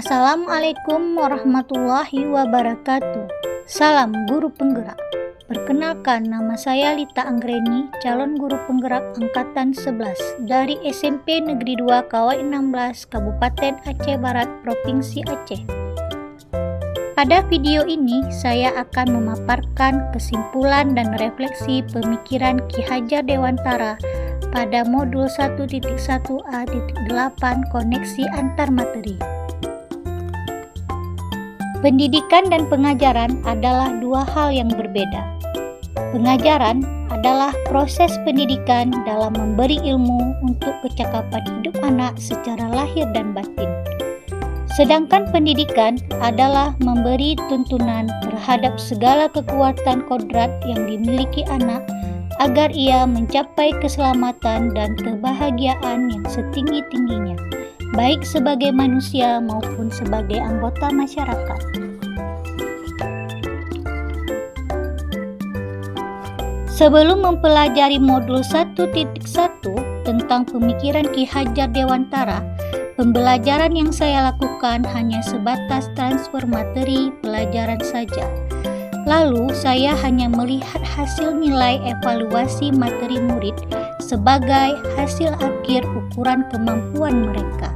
Assalamualaikum warahmatullahi wabarakatuh. Salam guru penggerak. Perkenalkan, nama saya Lita Anggreni, calon guru penggerak angkatan 11 dari SMP Negeri 2 Kawai 16, Kabupaten Aceh Barat, Provinsi Aceh. Pada video ini, saya akan memaparkan kesimpulan dan refleksi pemikiran Ki Hajar Dewantara pada modul 1.1a.8 koneksi antar materi. Pendidikan dan pengajaran adalah dua hal yang berbeda. Pengajaran adalah proses pendidikan dalam memberi ilmu untuk kecakapan hidup anak secara lahir dan batin. Sedangkan pendidikan adalah memberi tuntunan terhadap segala kekuatan kodrat yang dimiliki anak agar ia mencapai keselamatan dan kebahagiaan yang setinggi-tingginya, baik sebagai manusia maupun sebagai anggota masyarakat. Sebelum mempelajari modul 1.1 tentang pemikiran Ki Hajar Dewantara, pembelajaran yang saya lakukan hanya sebatas transfer materi pelajaran saja. Lalu saya hanya melihat hasil nilai evaluasi materi murid sebagai hasil akhir ukuran kemampuan mereka.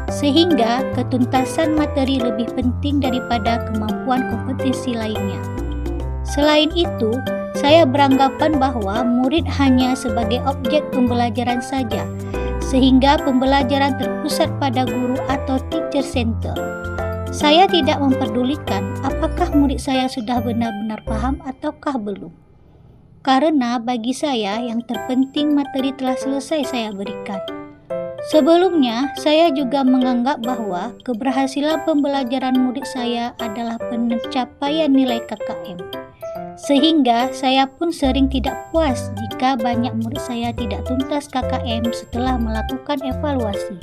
Sehingga ketuntasan materi lebih penting daripada kemampuan kompetisi lainnya. Selain itu, saya beranggapan bahwa murid hanya sebagai objek pembelajaran saja, sehingga pembelajaran terpusat pada guru atau teacher center. Saya tidak memperdulikan apakah murid saya sudah benar-benar paham ataukah belum. Karena bagi saya yang terpenting materi telah selesai saya berikan. Sebelumnya, saya juga menganggap bahwa keberhasilan pembelajaran murid saya adalah pencapaian nilai KKM. Sehingga saya pun sering tidak puas jika banyak murid saya tidak tuntas KKM setelah melakukan evaluasi.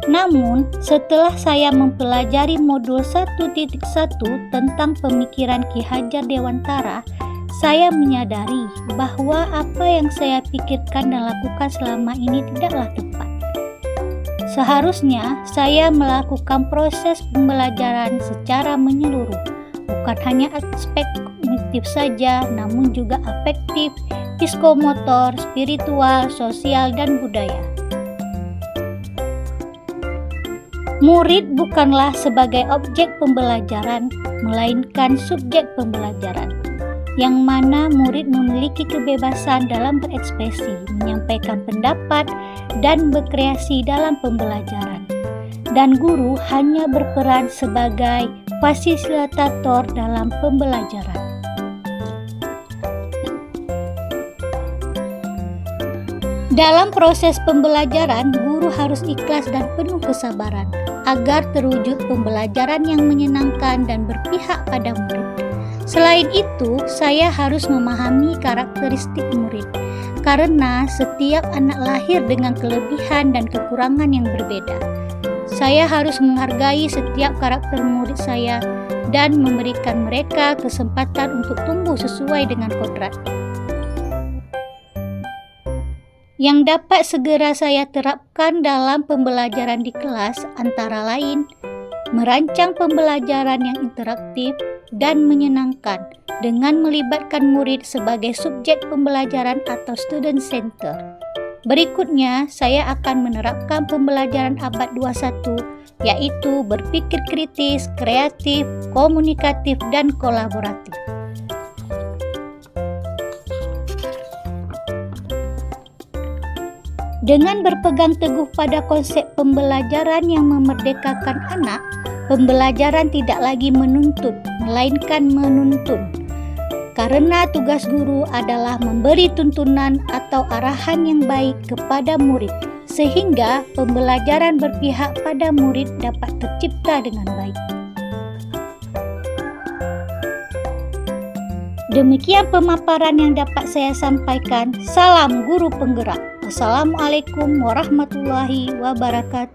Namun, setelah saya mempelajari modul 1.1 tentang pemikiran Ki Hajar Dewantara, saya menyadari bahwa apa yang saya pikirkan dan lakukan selama ini tidaklah tepat. Seharusnya saya melakukan proses pembelajaran secara menyeluruh, bukan hanya aspek kognitif saja, namun juga afektif, psikomotor, spiritual, sosial, dan budaya. Murid bukanlah sebagai objek pembelajaran, melainkan subjek pembelajaran, yang mana murid memiliki kebebasan dalam berekspresi, menyampaikan pendapat, dan berkreasi dalam pembelajaran. Dan guru hanya berperan sebagai fasilitator dalam pembelajaran. Dalam proses pembelajaran, guru harus ikhlas dan penuh kesabaran agar terwujud pembelajaran yang menyenangkan dan berpihak pada murid. Selain itu, saya harus memahami karakteristik murid, karena setiap anak lahir dengan kelebihan dan kekurangan yang berbeda. Saya harus menghargai setiap karakter murid saya dan memberikan mereka kesempatan untuk tumbuh sesuai dengan kodrat. Yang dapat segera saya terapkan dalam pembelajaran di kelas antara lain, merancang pembelajaran yang interaktif dan menyenangkan dengan melibatkan murid sebagai subjek pembelajaran atau student center. Berikutnya, saya akan menerapkan pembelajaran abad 21, yaitu berpikir kritis, kreatif, komunikatif, dan kolaboratif. Dengan berpegang teguh pada konsep pembelajaran yang memerdekakan anak, pembelajaran tidak lagi menuntut, melainkan menuntun. Karena tugas guru adalah memberi tuntunan atau arahan yang baik kepada murid, sehingga pembelajaran berpihak pada murid dapat tercipta dengan baik. Demikian pemaparan yang dapat saya sampaikan. Salam guru penggerak. Wassalamualaikum warahmatullahi wabarakatuh.